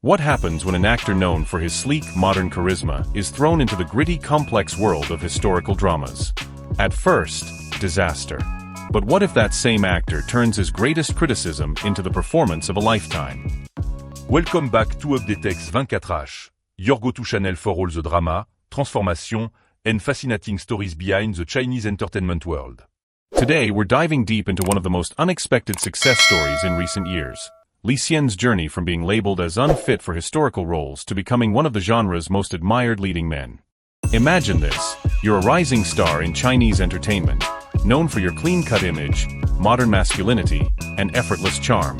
What happens when an actor known for his sleek, modern charisma is thrown into the gritty, complex world of historical dramas? At first, disaster. But what if that same actor turns his greatest criticism into the performance of a lifetime? Welcome back to Updatex 24H, your go-to channel for all the drama, transformation, and fascinating stories behind the Chinese entertainment world. Today, we're diving deep into one of the most unexpected success stories in recent years. Xian's journey from being labeled as unfit for historical roles to becoming one of the genre's most admired leading men. Imagine this, you're a rising star in Chinese entertainment, known for your clean-cut image, modern masculinity, and effortless charm.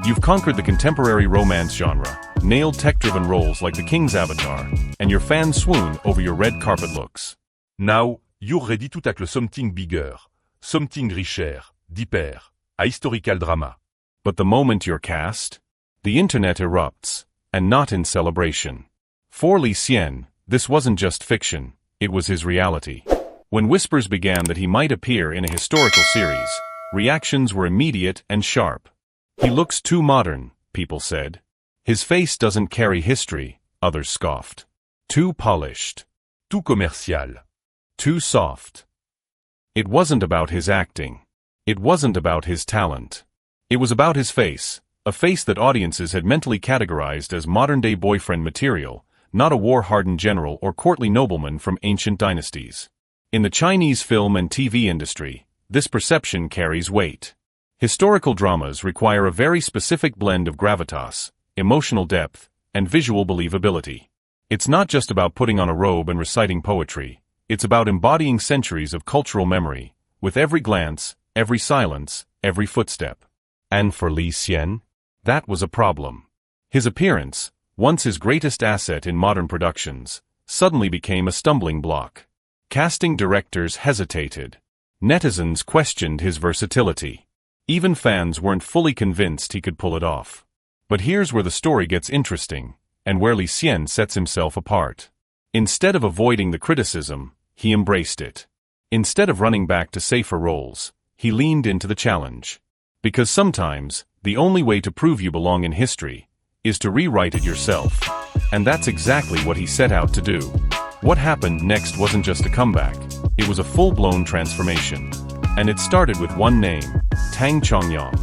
You've conquered the contemporary romance genre, nailed tech-driven roles like the King's Avatar, and your fans swoon over your red carpet looks. Now, you're ready to tackle something bigger, something richer, deeper, a historical drama. But the moment you're cast, the internet erupts, and not in celebration. For Xian, this wasn't just fiction, it was his reality. When whispers began that he might appear in a historical series, reactions were immediate and sharp. He looks too modern, people said. His face doesn't carry history, others scoffed. Too polished. Too commercial. Too soft. It wasn't about his acting. It wasn't about his talent. It was about his face, a face that audiences had mentally categorized as modern-day boyfriend material, not a war-hardened general or courtly nobleman from ancient dynasties. In the Chinese film and TV industry, this perception carries weight. Historical dramas require a very specific blend of gravitas, emotional depth, and visual believability. It's not just about putting on a robe and reciting poetry, it's about embodying centuries of cultural memory, with every glance, every silence, every footstep. And for Xian, that was a problem. His appearance, once his greatest asset in modern productions, suddenly became a stumbling block. Casting directors hesitated. Netizens questioned his versatility. Even fans weren't fully convinced he could pull it off. But here's where the story gets interesting, and where Xian sets himself apart. Instead of avoiding the criticism, he embraced it. Instead of running back to safer roles, he leaned into the challenge. Because sometimes, the only way to prove you belong in history is to rewrite it yourself. And that's exactly what he set out to do. What happened next wasn't just a comeback, it was a full-blown transformation. And it started with one name, Tang Changyang.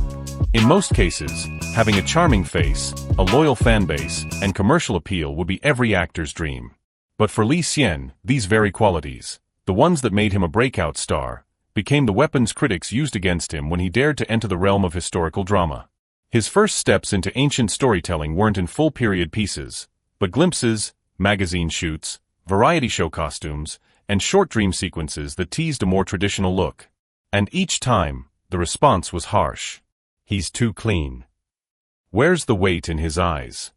In most cases, having a charming face, a loyal fan base, and commercial appeal would be every actor's dream. But for Xian, these very qualities, the ones that made him a breakout star, became the weapons critics used against him when he dared to enter the realm of historical drama. His first steps into ancient storytelling weren't in full period pieces, but glimpses, magazine shoots, variety show costumes, and short dream sequences that teased a more traditional look. And each time, the response was harsh. He's too clean. Where's the weight in his eyes?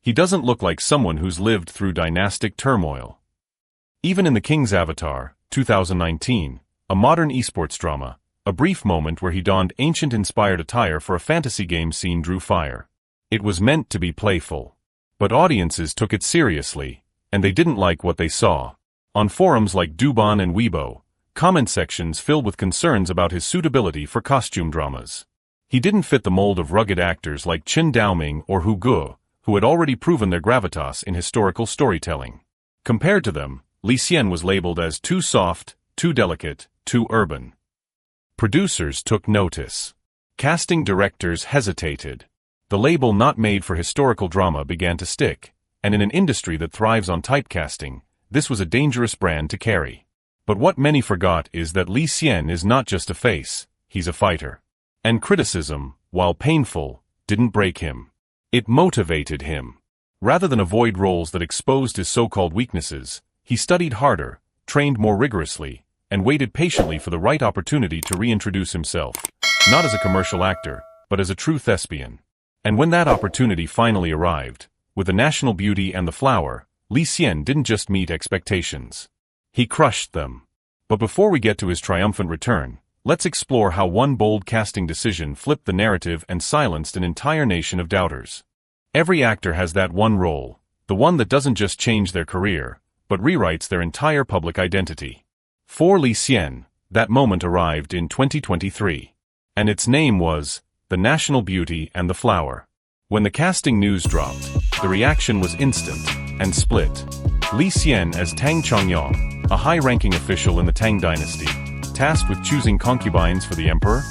He doesn't look like someone who's lived through dynastic turmoil. Even in The King's Avatar, 2019, a modern esports drama, a brief moment where he donned ancient-inspired attire for a fantasy game scene drew fire. It was meant to be playful. But audiences took it seriously, and they didn't like what they saw. On forums like Douban and Weibo, comment sections filled with concerns about his suitability for costume dramas. He didn't fit the mold of rugged actors like Qin Daoming or Hu Ge, who had already proven their gravitas in historical storytelling. Compared to them, Xian was labeled as too soft, too delicate, too urban. Producers took notice. Casting directors hesitated. The label not made for historical drama began to stick, and in an industry that thrives on typecasting, this was a dangerous brand to carry. But what many forgot is that Xian is not just a face, he's a fighter. And criticism, while painful, didn't break him. It motivated him. Rather than avoid roles that exposed his so-called weaknesses, he studied harder, trained more rigorously, and waited patiently for the right opportunity to reintroduce himself, not as a commercial actor, but as a true thespian. And when that opportunity finally arrived, with The National Beauty and The Flower, Xian didn't just meet expectations. He crushed them. But before we get to his triumphant return, let's explore how one bold casting decision flipped the narrative and silenced an entire nation of doubters. Every actor has that one role, the one that doesn't just change their career, but rewrites their entire public identity. For Xian, that moment arrived in 2023. And its name was The National Beauty and the Flower. When the casting news dropped, the reaction was instant and split. Li Xian as Tang Changyang, a high-ranking official in the Tang dynasty, tasked with choosing concubines for the emperor?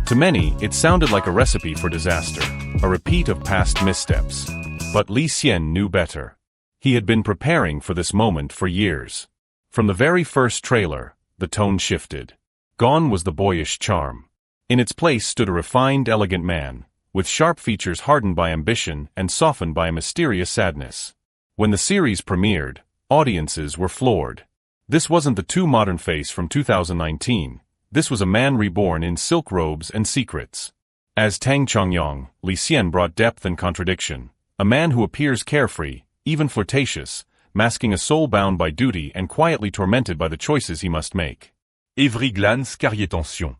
To many, it sounded like a recipe for disaster, a repeat of past missteps. But Li Xian knew better. He had been preparing for this moment for years. From the very first trailer, the tone shifted. Gone was the boyish charm. In its place stood a refined, elegant man, with sharp features hardened by ambition and softened by a mysterious sadness. When the series premiered, audiences were floored. This wasn't the too modern face from 2019, this was a man reborn in silk robes and secrets. As Tang Changyang, Li Xian brought depth and contradiction, a man who appears carefree, even flirtatious, masking a soul bound by duty and quietly tormented by the choices he must make. Every glance carriait tension.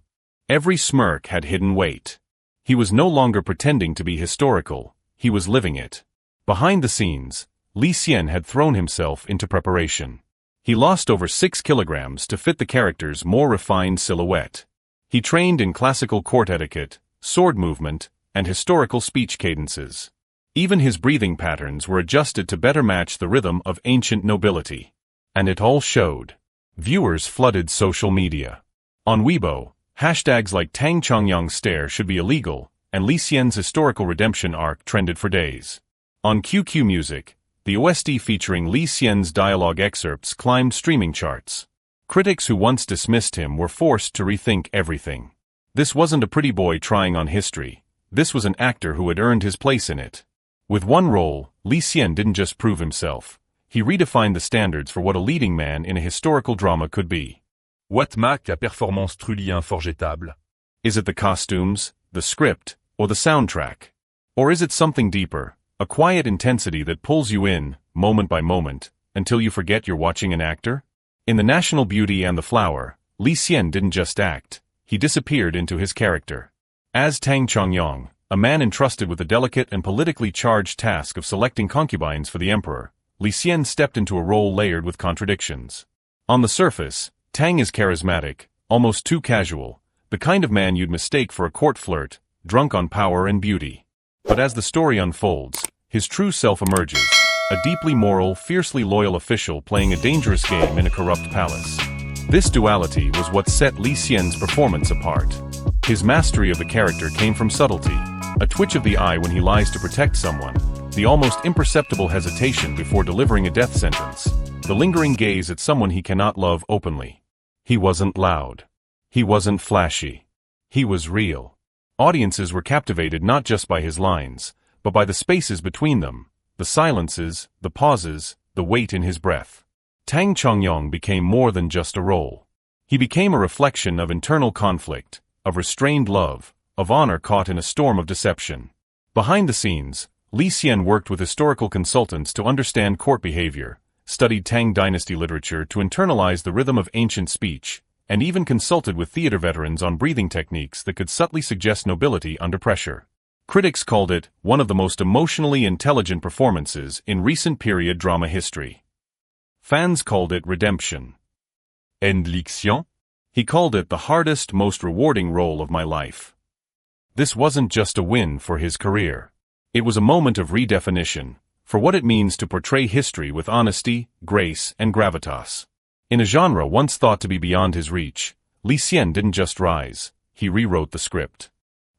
Every smirk had hidden weight. He was no longer pretending to be historical, he was living it. Behind the scenes, Li Xian had thrown himself into preparation. He lost over 6 kilograms to fit the character's more refined silhouette. He trained in classical court etiquette, sword movement, and historical speech cadences. Even his breathing patterns were adjusted to better match the rhythm of ancient nobility. And it all showed. Viewers flooded social media. On Weibo, hashtags like Tang Changyang's stare should be illegal, and Li Xian's historical redemption arc trended for days. On QQ Music, the OST featuring Li Xian's dialogue excerpts climbed streaming charts. Critics who once dismissed him were forced to rethink everything. This wasn't a pretty boy trying on history. This was an actor who had earned his place in it. With one role, Li Xian didn't just prove himself. He redefined the standards for what a leading man in a historical drama could be. What marque a performance truly inforgettable? Is it the costumes, the script, or the soundtrack? Or is it something deeper, a quiet intensity that pulls you in, moment by moment, until you forget you're watching an actor? In The National Beauty and the Flower, Li Xian didn't just act, he disappeared into his character. As Tang Changyang, a man entrusted with the delicate and politically charged task of selecting concubines for the emperor, Li Xian stepped into a role layered with contradictions. On the surface, Tang is charismatic, almost too casual, the kind of man you'd mistake for a court flirt, drunk on power and beauty. But as the story unfolds, his true self emerges, a deeply moral, fiercely loyal official playing a dangerous game in a corrupt palace. This duality was what set Li Xian's performance apart. His mastery of the character came from subtlety, a twitch of the eye when he lies to protect someone, the almost imperceptible hesitation before delivering a death sentence, the lingering gaze at someone he cannot love openly. He wasn't loud. He wasn't flashy. He was real. Audiences were captivated not just by his lines, but by the spaces between them, the silences, the pauses, the weight in his breath. Tang Changyang became more than just a role. He became a reflection of internal conflict, of restrained love, of honor caught in a storm of deception. Behind the scenes, Li Xian worked with historical consultants to understand court behavior, studied Tang dynasty literature to internalize the rhythm of ancient speech, and even consulted with theater veterans on breathing techniques that could subtly suggest nobility under pressure. Critics called it one of the most emotionally intelligent performances in recent period drama history. Fans called it redemption. And Li Xian? He called it the hardest, most rewarding role of my life. This wasn't just a win for his career. It was a moment of redefinition, for what it means to portray history with honesty, grace, and gravitas. In a genre once thought to be beyond his reach, Li Xian didn't just rise, he rewrote the script.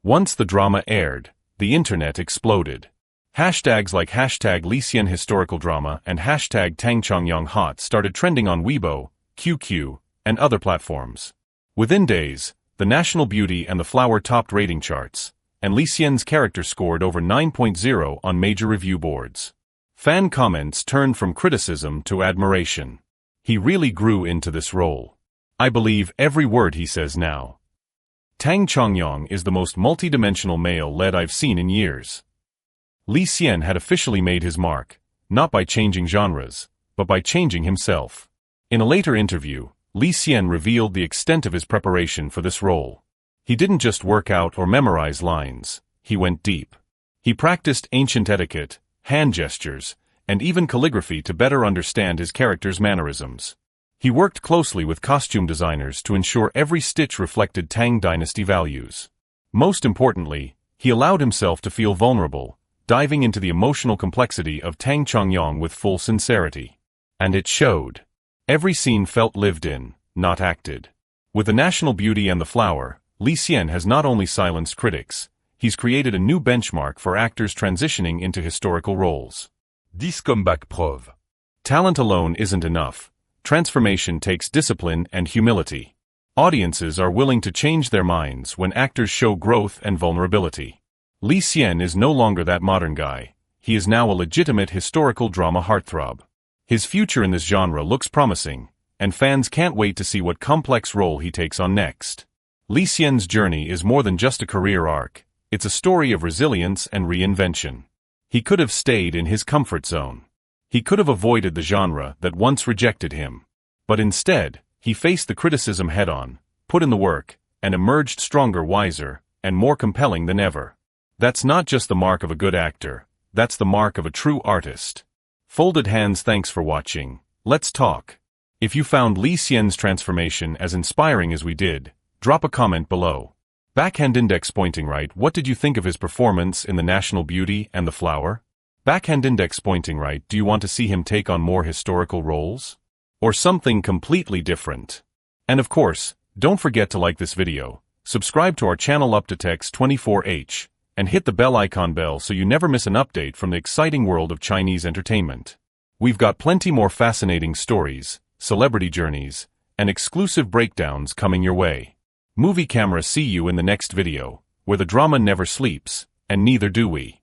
Once the drama aired, the internet exploded. Hashtags like hashtag Li Xian historical drama and hashtag Tang Changyang hot started trending on Weibo, QQ, and other platforms. Within days, The National Beauty and the Flower topped rating charts, and Li Xian's character scored over 9.0 on major review boards. Fan comments turned from criticism to admiration. He really grew into this role. I believe every word he says now. Tang Changyang is the most multidimensional male lead I've seen in years. Li Xian had officially made his mark, not by changing genres, but by changing himself. In a later interview, Li Xian revealed the extent of his preparation for this role. He didn't just work out or memorize lines, he went deep. He practiced ancient etiquette, hand gestures, and even calligraphy to better understand his character's mannerisms. He worked closely with costume designers to ensure every stitch reflected Tang dynasty values. Most importantly, he allowed himself to feel vulnerable, diving into the emotional complexity of Tang Changyang with full sincerity. And it showed. Every scene felt lived in, not acted. With The National Beauty and the Flower, Xian has not only silenced critics, he's created a new benchmark for actors transitioning into historical roles. 10 comeback preuves. Talent alone isn't enough. Transformation takes discipline and humility. Audiences are willing to change their minds when actors show growth and vulnerability. Xian is no longer that modern guy. He is now a legitimate historical drama heartthrob. His future in this genre looks promising, and fans can't wait to see what complex role he takes on next. Xian's journey is more than just a career arc. It's a story of resilience and reinvention. He could have stayed in his comfort zone. He could have avoided the genre that once rejected him. But instead, he faced the criticism head-on, put in the work, and emerged stronger, wiser, and more compelling than ever. That's not just the mark of a good actor, that's the mark of a true artist. Folded hands, thanks for watching. Let's talk. If you found Xian's transformation as inspiring as we did, drop a comment below. Backhand index pointing right, what did you think of his performance in The National Beauty and the Flower? Backhand index pointing right, do you want to see him take on more historical roles? Or something completely different? And of course, don't forget to like this video, subscribe to our channel Up to Text 24H, and hit the bell icon bell so you never miss an update from the exciting world of Chinese entertainment. We've got plenty more fascinating stories, celebrity journeys, and exclusive breakdowns coming your way. Movie Camera, see you in the next video, where the drama never sleeps, and neither do we.